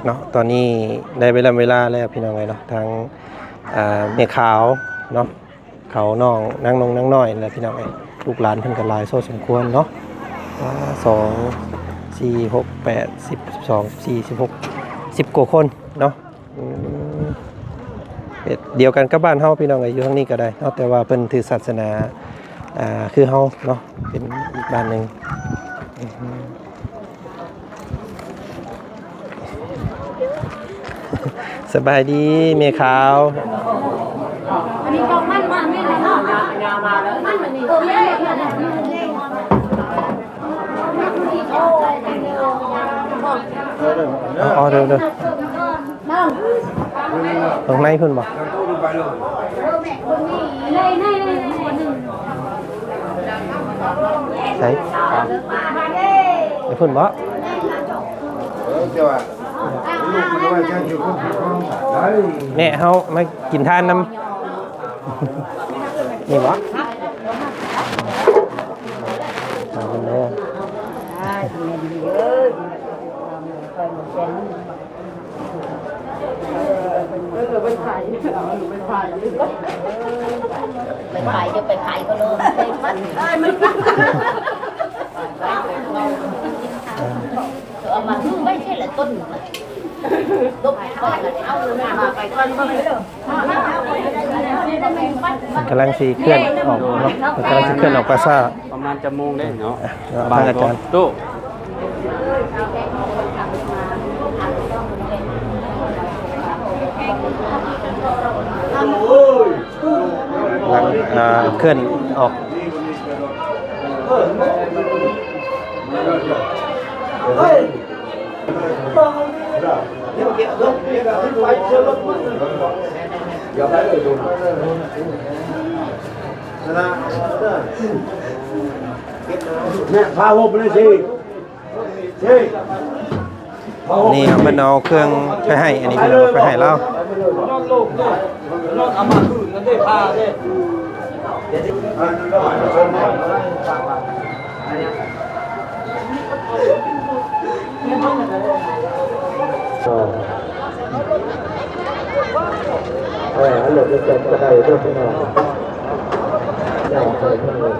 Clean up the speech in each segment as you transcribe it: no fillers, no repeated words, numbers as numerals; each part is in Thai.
เนาะตอนนี้ได้เวลาแล้วพี่น้องไงเนาะทางเมียขาวเนาะเขาน้องนั่งนงนั่งน้อยแล้วพี่น้องไงลูกหลานเพิ่นก็หลายโซ่สมควรเนาะ2 4 6 8 10 12 14 16 10กว่าคนเนาะเดียวกันกับบ้านเฮาพี่น้องไงอยู่ทางนี้ก็ได้เนาะแต่ว่าเพิ่นถือศาสนาคือเฮาเนาะเป็นอีกบ้านนึงสบายดีเมียขาวอันนี้ก็มันมาไม่เลยเนาะยามาแล้วมันนี่เย้อ๋อเด้อตรงไหนเพิ่นบอกใช่ไอ้เพิ่นบอกเนี่ยเขามากินทานน้ำนี่วะมาคนเดียวไปขายจะไปขายก็เลยเอามาไม่ใช่แหละต้นลูกเอามาไปก้อนก็ไม่ได้กำลังสีเคลื่อนออกเนาะกำลังสีเคลื่อนออกปราสาทประมาณจะโมงได้เนาะบางอาจารย์ตู้เคลื่อนออกเนี่ยพาผมเลยสินี่มันเอาเครื่องไปให้อันนี้ไปให้เราเอามาคืนกันได้พาได้ฮัลโหลจะเกิดกระไดด้วยพี่น้องอยากเกิดขึ้นเลย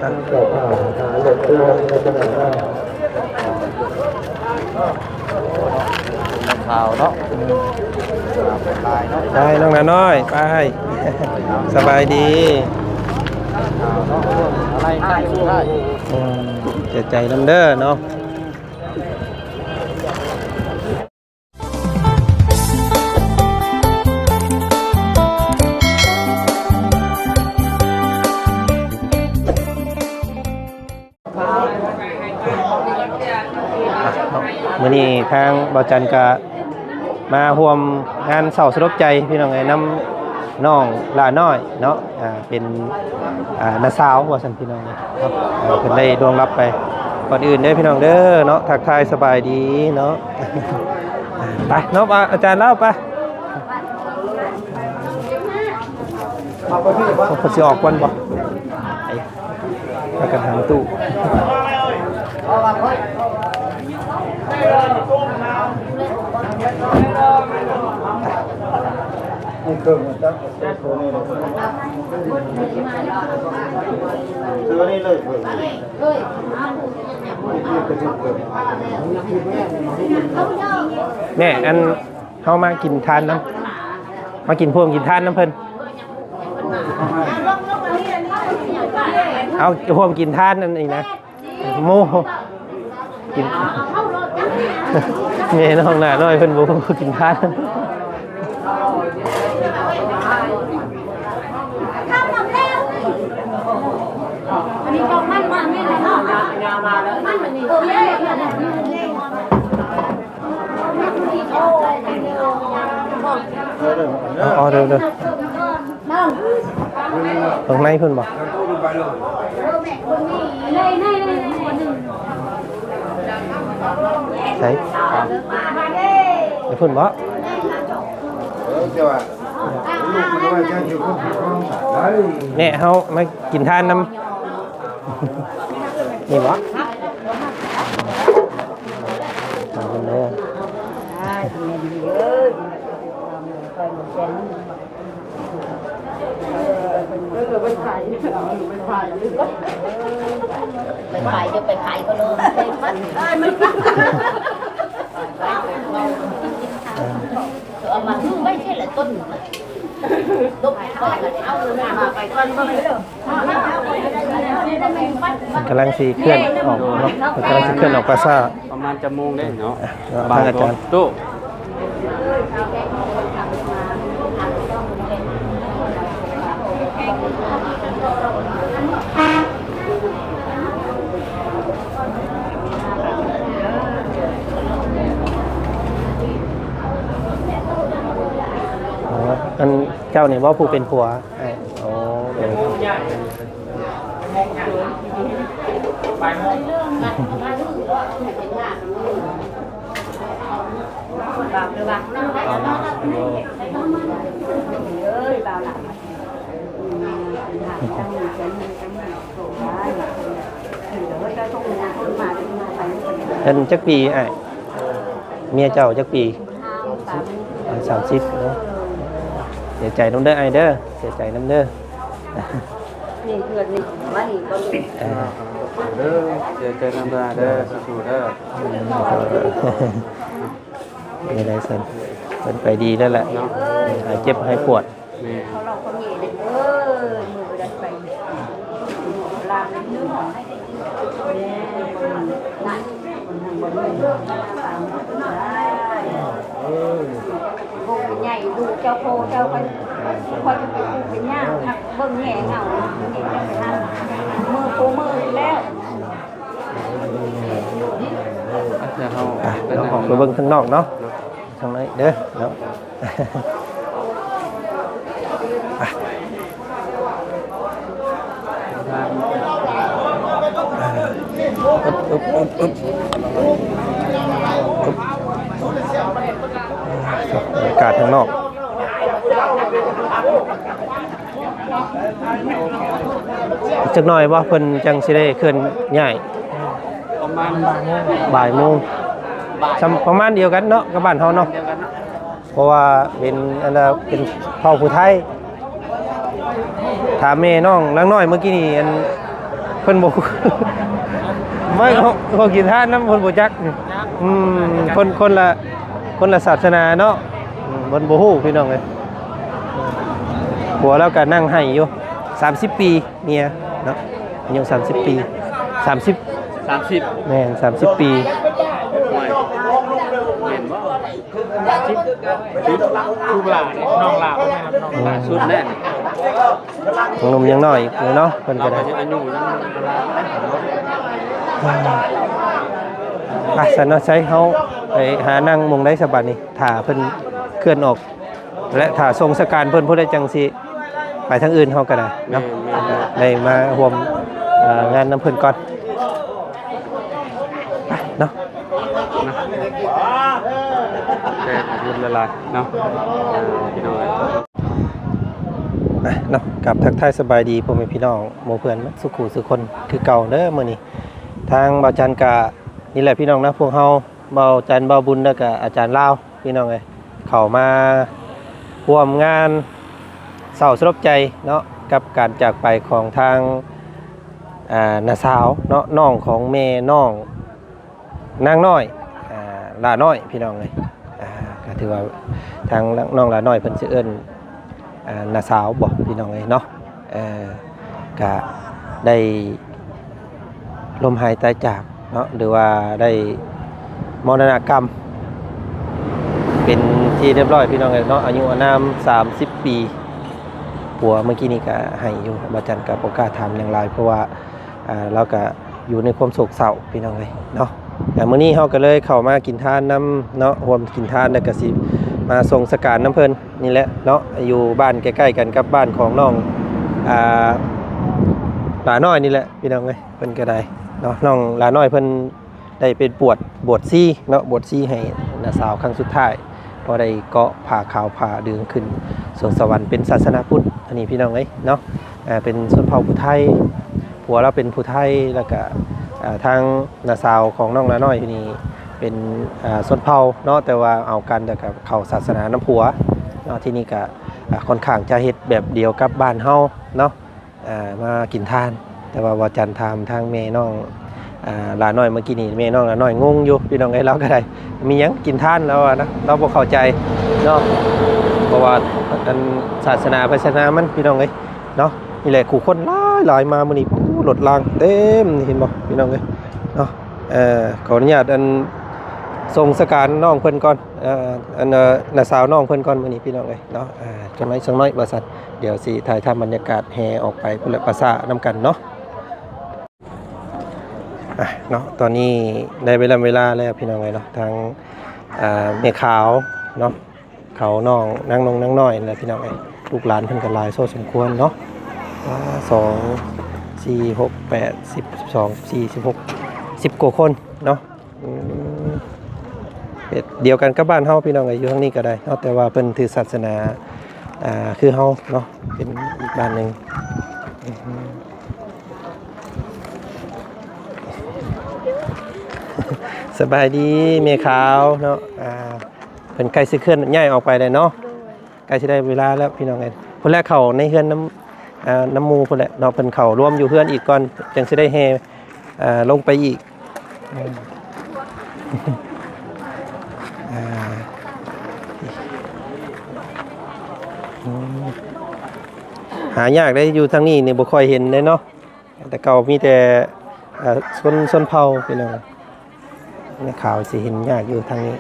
ตั้งแต่ผ่าหาหลบตัวในขณะนั้นข่าวเนาะได้น้องน้อยไปสบายดีอะไรได้ได้ใจลำเด้อเนาะมื้อนี้ทางบ่าวจันก็มาร่วมงานเสาสลบใจพี่น้องไงน้ำน้องลาน้อยเนาะเป็นน้าสาวว่าซั่นพี่น้องครับเพิ่นได้ดวงรับไปก่อนอื่นเด้อพี่น้องเด้อเนาะทักทายสบายดีเนาะไปเนาะอาจารย์เล่าไปเขาสิออกวันบ่ไปกันหาตู้นี่เครื่องมันตั้งตัวนี้เลยตัวนี้เลยแม่อันเขามากินทานน้ำมากินพวงกินทานน้ำเพิ่นเอาพวงกินทานนั่นเองนะโม่กินแม่น้องหน้าน้อยเพิ่นบ่กินทานอันนี้ก็มันมาไม่เลยเนาะยามาแล้วมันนี่เย้อ๋อเด้อตรงไหนเพิ่นบอกใช่ไอ้เพิ่นบอกเนี่ยเขามากินทานน้ำนี่บอกมาคนเดียว ไปขายจะไปขายก็เลยเอามานึ่งไม่ใช่แหละต้นต้นก็เอามาไปต้นก็ไม่ได้กำลังสีเคลื่อนออกเนาะกำลังสีเคลื่อนออกปราสาท ประมาณจะโมงได้เนาะ ทางอาจารย์ ตู้ อันเจ้านี่ว่าผู้เป็นผัวอ๋อเป็นเป็นจักปีเมียเจ้าจักปี30เนาะเสียใจน้ำเด้อไอเด้อเสียใจน้ำเด้อนี่เพื่อนนี่มานี่ก็เลยเด้อเจอน้ำตาเด้อสู้ๆเด้อไม่ได้สันเป็นไปดีแล้วแหละหายเจ็บหายปวดเขาลองคนนี้เลยมือดันไปลามนึกของให้ได้นั่นบนมือใหญ่ดูเจ้าโคเจ้าคนคอยจะไปปูเป็นย่างหักเบิ้งแง่เงาเห็นได้ไปทำมือปูมือแล้วเดี๋ยวออกไปเบิ้งข้างนอกเนาะทางไหนเด้อเนาะบรรยากาศข้างนอกจักหน่อยว่าเพิ่นจังสิได้เคลื่อนย้ายประมาณบ่ายโมงประมาณเดียวกันเนาะกับบ้านเฮาเนาะเพราะว่าเป็นอันเป็นเผ่าผู้ไทยถามแม่น้องลังน้อยเมื่อกี้นี่อันเพิ่นบ่ไม่เขากินทานน้ำเพิ่นบ่จักคนละศาสนาเนาะเพิ่นบ่ฮู้พี่น้องเอ้ยผัวแล้วก็นั่งให้อยู่30ปีเมียเนาะอายุ30ปี30แม่น30ปีลูกหลานน้องหลานแม่ชุดแน่หนุ่มยังน้อยเนาะเพิ่นก็ได้สันเนาะใช้เฮาไปหานั่งมงได้สบายนี่ถ้าเพิ่นเคลื่อนออกและถ้าทรงสการเพิ่นผู้ใดจังสิไปทางอื่นเฮาก็ได้เนาะได้มาร่วมงานน้ำเพิ่นก่อนเนาะแต่ยืนละลายเนาะพี่น้องเนาะกับทักทายสบายดีพ่อแม่พี่น้องหมู่เพื่อนสุขุสุคนคือเก่าเด้อมื้อนี้ทางบ่าวจันกะนี่แหละพี่น้องนะพวกเฮาบ่าวจันบ่าวบุญแล้วก็อาจารย์ลาวพี่น้องเอ้ยเข้ามาร่วมงานเศร้าสลดใจเนาะกับการจากไปของทางน้าสาวเนาะน้องของแม่น้องนางน้อยหลาน้อยพี่น้องเลยก็ถือว่าทางน้องหลาน้อยเพิ่นสิเอิ้นน้าสาวบ่พี่น้องเลยเนาะก็ได้ลมหายตายจากเนาะหรือว่าได้มรณกรรมเป็นที่เรียบร้อยพี่น้องเลยเนาะอายุอานาม30 ปีผัวเมื่อกี้นี้ก็ให้อยู่บ่จันกับโอกาสถามอย่างไรเพราะว่าเราก็อยู่ในความโศกเศร้าพี่น้องเลยเนาะแต่มื้อนี้เฮาก็เลยเข้ามากินทานน้ำเนาะรวมกินทานแล้วก็สิมาส่งสการน้ำเพิ่นนี่แหละเนาะอยู่บ้านใกล้ๆกันกับบ้านของน้องหลาน้อยนี่แหละพี่น้องเอ้ยเพิ่นก็ได้เนาะน้องหลาน้อยเพิ่นได้เป็นบวชซี่เนาะบวชซี่ให้น้าสาวครั้งสุดท้ายพอได้เกาะผ่าขาวผ่าดึงขึ้นสวงสวรรค์เป็นศาสนาพุทธอันนี้พี่น้องเอ้ยเนาะเป็นชนเผ่าผู้ไทยผัวเราเป็นผู้ไทยแล้วก็ทางน้าสาวของน้องหลาน้อยนี่ เป็นส่วนเผ่าเนาะแต่ว่าเอากันแต่กับเข้าศาสนาน้ำผัวเนาะที่นี่ก็ค่อนข้างจะเฮ็ดแบบเดียวกับบ้านเฮาเนาะมากินทานแต่ว่าบ่จันทามทางแม่น้องหลาน้อยเมื่อกี้นี่แม่น้องหลาน้อยงงอยู่พี่น้องไอ้เราก็ได้มีหยังกินทานแล้วนะเราบ่เข้าใจเนาะเพราะว่าอันศาสนามันพี่น้องเอ้ยเนาะนี่แหละขู่คนหลายมามื้อนี้รถรางเต็มเห็นบ่พี่น้องเอ้ยเนาะขออนุญาตอันส่งสการน้องเพิ่นก่อนอันน้าสาวน้องเพิ่นก่อนมื้อนี้พี่น้องเอ้ยเนาะจังได๋สักน้อยว่าซั่นเดี๋ยวสิถ่ายทำบรรยากาศแห่ออกไปพุ่นละประสานํกันเนาะเนาะตอนนี้ได้เวลาแล้วพี่น้องเอ้ยเนาะทางแม่ขาวเนาะเขาน้องนางน้อยนั่นแหละพี่น้องเอ้ยลูกหลานเพิ่นก็หลายโซสมควรเนาะ2 4 6 8 10 12 4 16 10กว่าคนเนาะเดียวกันกับบ้านเฮาพี่น้องอยู่ทางนี้ก็ได้เนาะแต่ว่าเพิ่นถือศาสนาคือเฮาเนาะเป็นอีกบ้านหนึงสบายดีแม่ขาวเนาะเพิ่นใกล้สิเคลื่อนย้ายออกไปเลยเนาะใกล้สิได้เวลาแล้วพี่น้องเอ้ยพุ่นแรกเข้าในเฮือนน้ำมูพุ่นแหละเนาะเพิ่นเข้ารวมอยู่เฮือนอีกก่อนจังสิได้แห่ลงไปอีกหายากได้อยู่ทางนี้นี่บ่ค่อยเห็นเลยเนาะแต่เก่ามีแต่ชนเผ่าพี่น้องในข่าวสิเห็นยากอยู่ทางนี้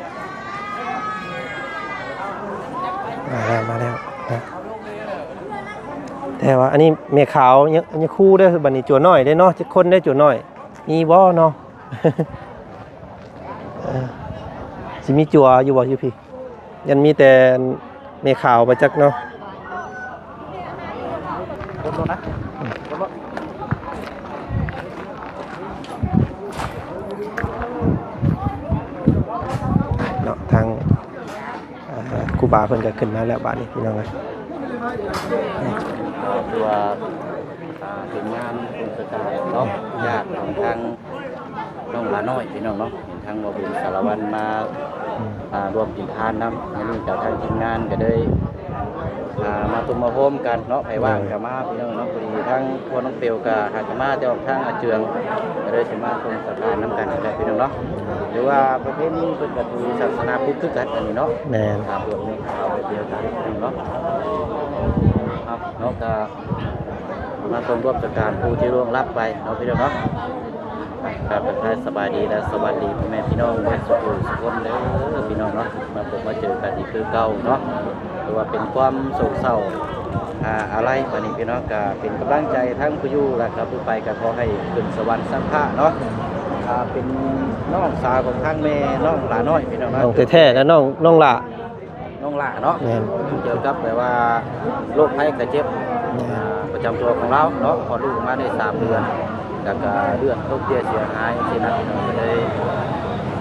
มาแล้วนะแต่ว่าอันนี้เมียขาวยังคู่ได้บัดนี้จั่วน้อยได้เนาะจะคนได้จั่วน้อยมีบ่เนาะ สิมีจั่วอยู่บ่อยู่พี่ยันมีแต่เมียขาวไปจักเนาะเนาะทางครูบาเพิ่นก็ขึ้นมาแล้วบาดนี้พี่น้องเอ้ยตัวเป็นงานเทศกาลเนาะญาติของทางน้องหลาน้อยพี่น้องเนาะเห็นทางบ่บุญสารวัตรมารวมกินทานนำนี่จากทางทีมงานก็ได้มาตุ่มมาโฮมกันเนาะไผว่างก็มาพี่น้องเนาะพอดีทั้งพ่อน้องเปียวก็หากมาแต่ออกทางอาเจืองก็เลยสิมาส่งสการนำกันได้พี่น้องเนาะหรือว่าประเภทนี้เพิ่นก็ถือศาสนาพุทธคือกันอันนี้เนาะแม่นตามบทนี้เอาไปเดียวกันเนาะครับเนาะก็มาส่งร่วมสการผู้ที่ร่วงรับไปเนาะพี่น้องเนาะครับทักทายสบายดีและสวัสดีพ่อแม่พี่น้องและสุขสุขคนเด้อพี่น้องเนาะมาพบมาเจอกันอีกคือเก่าเนาะหรือว่าเป็นความโศกเศร้าอะไรวันนี้พี่น้องก็เป็นกำลังใจทั้งผู้อยู่และครับผู้ไปก็ขอให้ขึ้นสวรรค์สัมภะเนาะเป็นน้องสาวของทางแม่น้องหลาน้อยพี่น้องเนาะน้องแท้ๆและน้องหล่าเนาะเกี่ยวกับแบบว่าโรคภัยไข้เจ็บประจำตัวของเราเนาะพอลูกมาได้3 เดือนแล้วก็เลือดตกเสียหายที่นั่นก็ได้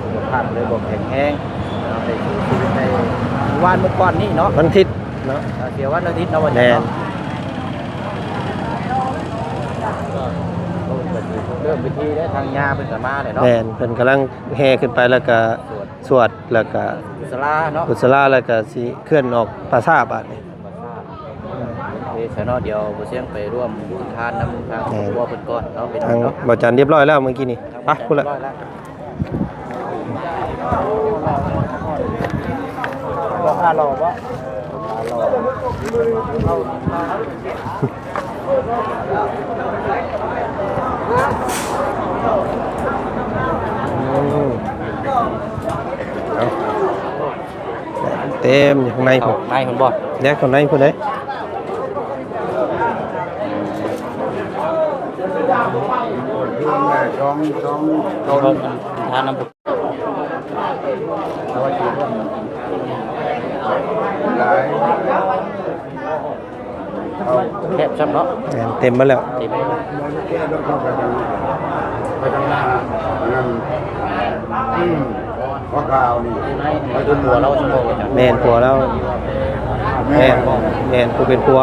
สุขภาพเลยบอกแข็งแรงได้ชีวิตในวันเมื่อก่อนนี้เนาะวันอาทิตย์เนาะเสียวันอาทิตย์เนาะวันนี้เนาะเริ่มพิธีได้ทางยาเป็นสมาเลยเนาะแม่นเพิ่นกำลังแห่ขึ้นไปแล้วก็สวดแล้วก็กุศลาเนาะกุศลาแล้วก็สิเคลื่อนออกภาษาบาดนี้เสนาเดียวบ่เสียงไปร่วมทานนำทางครอบครัวเพิ่นก่อนเนาะเป็นเนาะบ่จันเรียบร้อยแล้วเมื่อกี้นี่ไปพุ่นละบ่หาหล่อบ่เต็มอยู่ข้างในพุ่นในพุ่นบ่แยกข้างในพุ่นเด้ช่องทานน้ำผุดแคบช้ำเนาะเต็มมาแล้วไปทางหน้าเพราะข่าวนี่ไปดูหัวเราชั่วโมงแม่นผัวแล้วแม่นผู้เป็นผัว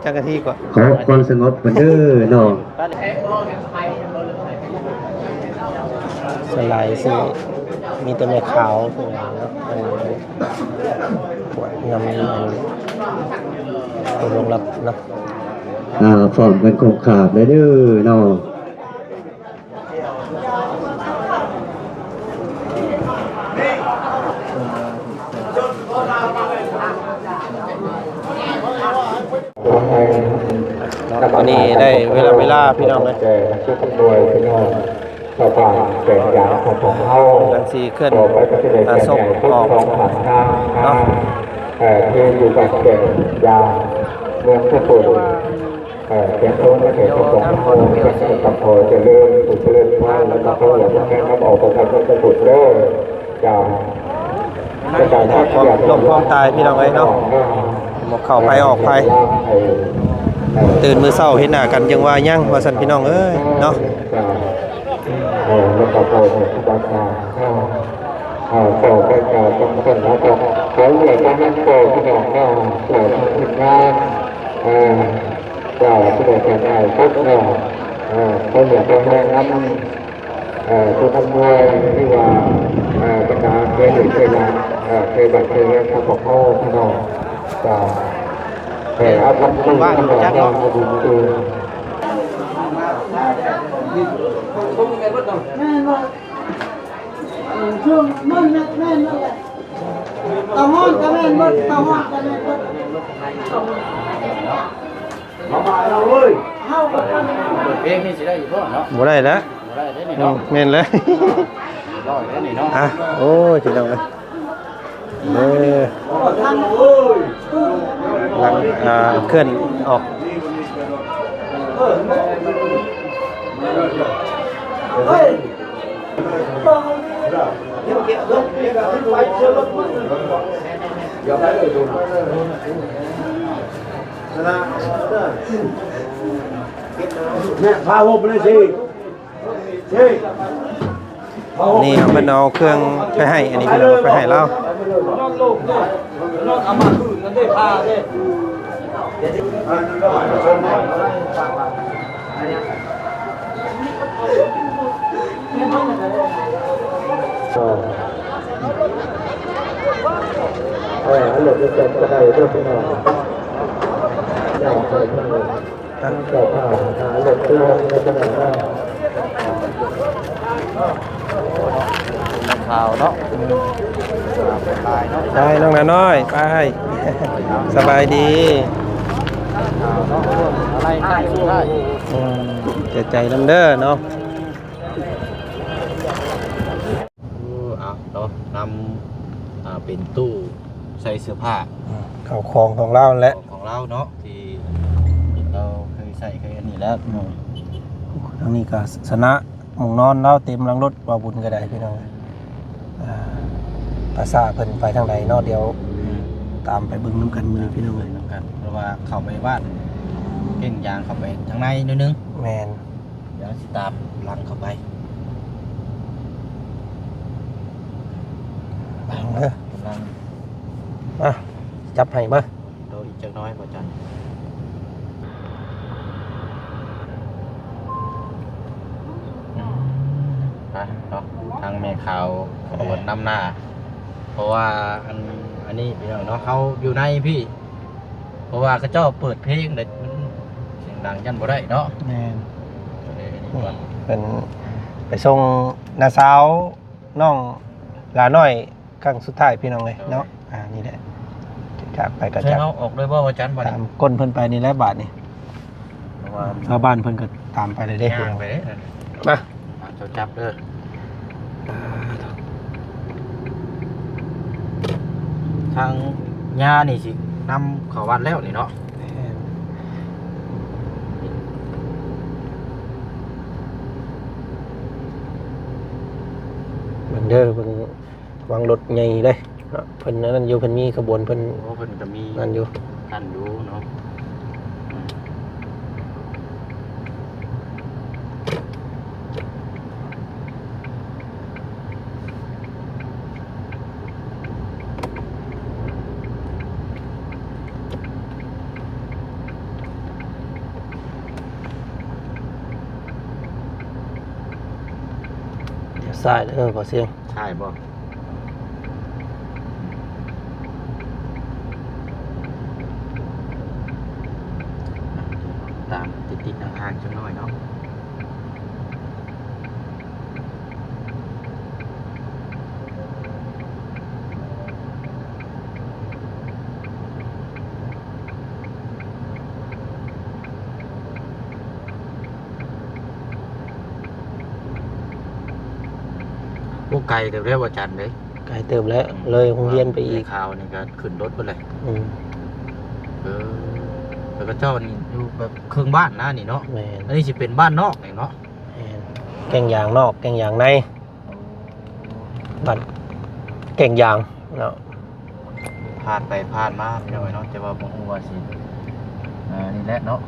จักรที่ก่อน ขอความสงบมันเด้อเนาะ สไลด์สิมีแต่แม่ขาวคือไงเนาะมันปวดงำมันลงรับเนาะ ฟอร์มกันคงขาดเลยเด้อเนาะ วันนี้ได้เวลาพี่น้องเลย ชุดตำรวจพี่น้องชาวบ้านแก่ยาของเฮา ลังสีเคลื่อน ต่อไปก็จะได้ ศพออก ผ่านทาง เนาะ เพื่ออยู่กับแก่ยาเมืองผู้ป่วยแก่ต้นและแก่ของเฮาก็จะกับพอจะเริ่มถูกเริ่มทางแล้วก็เขาอยากจะให้เขาออกไปทางจะถูกเด้อยาความลมความตายพี่น้องเลยเนาะหมกเข่าไปออกไปตื่นมือเศร้าเห็นหน้ากันยังว่ายั่งว่าสันพี่น้องเอ้ยเนาะ แล้วก็พอจะประกาศต่อไปก็ต้องคนแล้วก็เขาเหลือการนั่งโตที่น้องก็เปิดทีมงานเจ้าที่ได้เป็นนายพุทธเขาเหลือการแรงนั้นผู้ทำมวยที่ว่าบรรดาเคยหรือเคยมาเคยบัตรเคยเรียนทำของพ่อที่น้องจะเอาทำมือทำแบบนี้มาดูดู ช่วงมันแม่นนั่นแหละตะฮอนก็แม่นบ่ตะฮอนก็แม่นบ่มาบ่ายเราเว้ยเฮาก็แม่น เพลงนี่สิได้อยู่บ่เนาะ บ่ได้แล้ว บ่ได้เด้นี่เนาะ แม่นเลย ร้อยเด้นี่เนาะ อ่ะโอ้ยพี่น้องเอ้ยทางเอ้ย หลังเคลื่อนออก เฮ้ย เนี่ยพาผมไปเลยสิ นี่ครับมันเอาเครื่องไปให้อันนี้พี่น้องไปให้เรา เอามาคืนกันได้พาเด้ หลุดจะจะได้เรื่องที่นอนอยากไปที่นี่เจ้าผ้าหาหลุดตัวในขณะนั้น ข่าวเนาะตายเนาะ ได้น้องนาน้อยไป สบายดี ข่าวเนาะอะไรได้ได้ ใจน้ำเด้อเนาะ เอาเนาะนำเป็นตู้ใส่เสื้อผ้า เข้าของของเราแหละ ของเราเนาะที่เราเคยใส่เคยอันนี้แล้ว ทางนี้ก็สนะหมุงนอนเราเต็มหลังรถว่าบุญก็ได้พี่น้องภาษาเพิ่นไปทางใดเนาะเดี๋ยวตามไปเบิ่งน้ำกันมือพี่น้องเลย น้ำกันเพราะว่าเข้าไปบ้านเก่งยางเข้าไปทางในนิดนึง แมน เดี๋ยวสิตามหลังเข้าไป บังเด้อก ำลัง มาจับให้มา โดยอีกจักน้อยกว่าจันไปเนาะทางแม่ข่าวขบวนนำหน้า เพราะว่าอันนี้พี่น้องเนาะเขาอยู่ในพี่ เพราะว่าเขาเจ้าเปิดเพลงเด็ดมันเสียงดังยันบ่ได้เนาะ แมน เลยอันนี้ นี่ ก่อน เป็นไปส่งน้าสาวน้องหลาน้อยครั้งสุดท้ายพี่น้องเลยเนาะนี่แหละจากไปก็ ใช่ จาก เขาออกด้วยว่าวันจันทร์บ่ ตา ได้ มก้นเพิ่นไปนี่แหละบาทนี่ เพราะว่า ชาวบ้านเพิ่นก็ตามไปเลยเด้ ย่างไปเด้ มา เจ้าจับเด้อทางญานี่สินำเข้าวัดแล้วนี่เนาะ เหมือนเด้อเพิ่นวางรถใหญ่เลยเนาะเพิ่นนั่นอยู่เพิ่นมีขบวนเพิ่น โอ้เพิ่นก็มี นั่นอยู่ ท่านอยู่เนาะ สายพอเสียง ใช่บ่ตามติดๆห่างๆจังหน่อยเนาะพวกไก่เดี๋ยวเรียกว่าจันเลย ไกลเติมแล้วเลยโรงเรียนไปอีก ข่าวนี่ก็ขึ้นรถไปเลย อืม แล้วก็เจ้านี่อยู่แบบเครื่องบ้านนะนี่เนาะ แม่น อันนี้จะเป็นบ้านนอกนี่เนาะ แม่นแกงยางนอกแกงยางในบัดแกงยางเนาะ ผ่านไปผ่านมาพี่น้อยเนาะแต่ว่าบ่ฮู้ว่าสินี่แหละเนาะ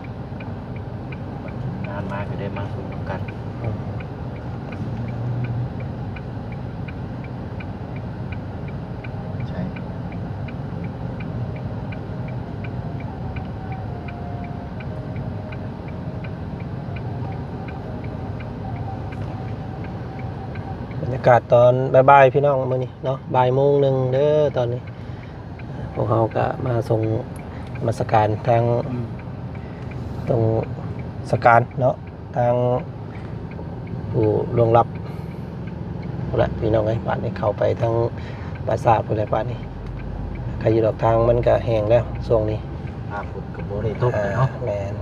งานมาก็ได้มาสู่กัน อืม ใช่ บรรยากาศตอนบ่ายๆพี่น้องมื้อนี้เนาะบ่ายโมงหนึงเด้อตอนนี้พวกเขาก็มาส่งนมัสการทางตรงสการเนาะทางผู้ล่วงลับพุ่นแหละพี่น้องเอ้ยบ้านนี้เข้าไปทางปราสาทพุ่นแหละบ้านนี้ใครอยู่ดอกทางมันก็แห้งแล้วช่วงนี้ ภาพพุทธกับบ่ได้ตกเลยเนาะ แม่น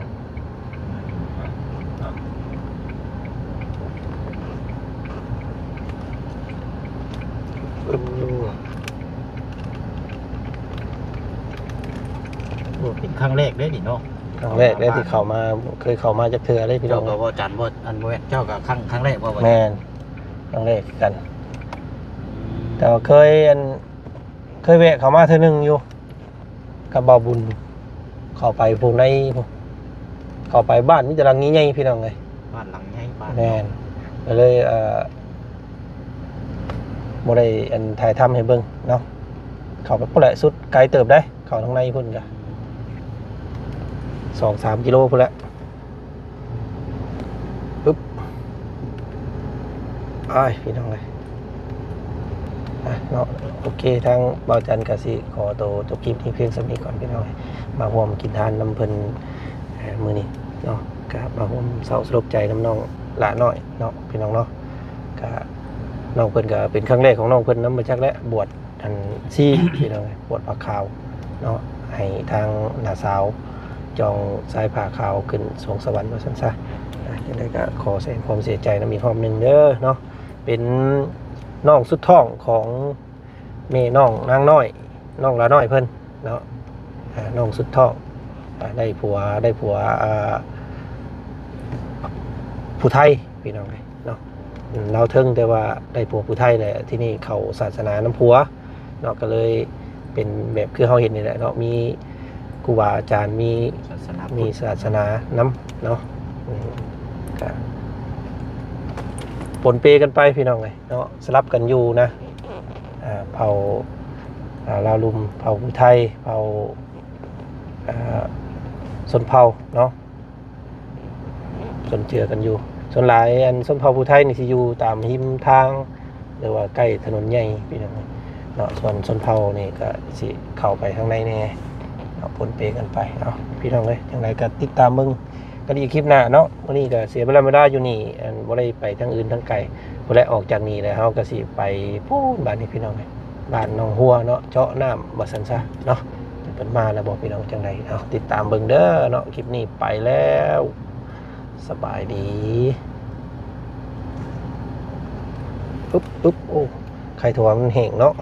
อึ๊บ เป็นครั้งแรกเด้อนี่เนาะ ครั้งแรกได้ที่เข้ามาเคยเข้ามาจากเทือเลยพี่น้ เจ้า อง ก็บ่จันบ่อันบ่แม่นเจ้าก็ครั้งแรกบ่ว่า แม่นครั้งแรกกัน แต่ว่าเคยแวะเข้ามาเทื่อนึงอยู่กับบ่าวบุญเข้าไปพวกในพวกเข้าไปบ้านมีแต่หลังนี้ใหญ่พี่น้องเอ้ย บ้านหลังใหญ่บ้าน แม่นก็เลยบ่ได้ถ่ายทำให้เบิ่งเนาะเข้าไปพุ่นแหละสุดไกลเติบได้เข้าทางในพุ่นก็2-3 กิโลพุ่นแหละปึ๊บอ้ายพี่น้องเลยเนาะโอเคทางเบาจันทร์ก็สิขอตัวจบคลิปนี้เพียงส่ำนี้ก่อนพี่น้องมาร่วมกินทานน้ำเพิ่นมื้อนี้เนาะก็มาร่วมเศร้าสลดใจน้ำน้องหลาน้อยเนาะพี่น้องเนาะก็น้องเพิ่นก็เป็นครั้งแรกของน้องเพิ่นนำมาจักและบวชซี่พี่น้องบวชผ้าขาวเนาะให้ทางน้าสาวจองสายผ้าขาวขึ้นสวงสวรรค์ว่าซั่นซะจังได๋ก็ขอแสดงความเสียใจนำอีกรอบนึงเด้อเนาะเป็นน้องสุดท้องของแม่น้องนางน้อยน้องหลาน้อยเพิ่นเนาะน้องสุดท้องได้ผัวผู้ไทยพี่น้องเนาะเราเทิงแต่ว่าได้ผัวผู้ไทยแหละที่นี่เขาศาสนาน้ำผัวเนาะก็เลยเป็นแบบคือเฮาเห็นนี่แหละเนาะมีครูบาอาจารย์มี ศาสนา มีศาสนาน้ำเนาะก็ปนเปกันไปพี่น้องเลยเนาะสลับกันอยู่นะเผ่าลาวลุมเผ่าผู้ไทยเผ่าชนเผ่าเนาะชนเจือกันอยู่ส่วนหลายชนเผ่าผู้ไทยนี่สิอยู่ตามหิมทางหรือว่าใกล้ถนนใหญ่พี่น้องเนาะส่วนชนเผ่านี่ก็สิเข้าไปข้างในแน่ปนเปกันไปเอาพี่น้องเลยอย่างไรก็ติดตามมึงก็ดีคลิปหน้าเนาะวันนี้ก็เสียเวลาไม่ได้อยู่นี่บ่ได้ไปทั้งอื่นทั้งไกลบ่ได้ออกจากนี่แล้วเฮาก็สิไปพูนบ้านนี้พี่น้องเลยบ้านหนองหัวเนาะเจาะน้ำบ่ซั่นซะเนาะเพิ่นมาแล้วบอกพี่น้องจังไดเอาติดตามเบิ่งเด้อเนาะคลิปนี้ไปแล้วสบายดีปึ๊บโอ้ไข่ถั่วมันแห้งเนาะ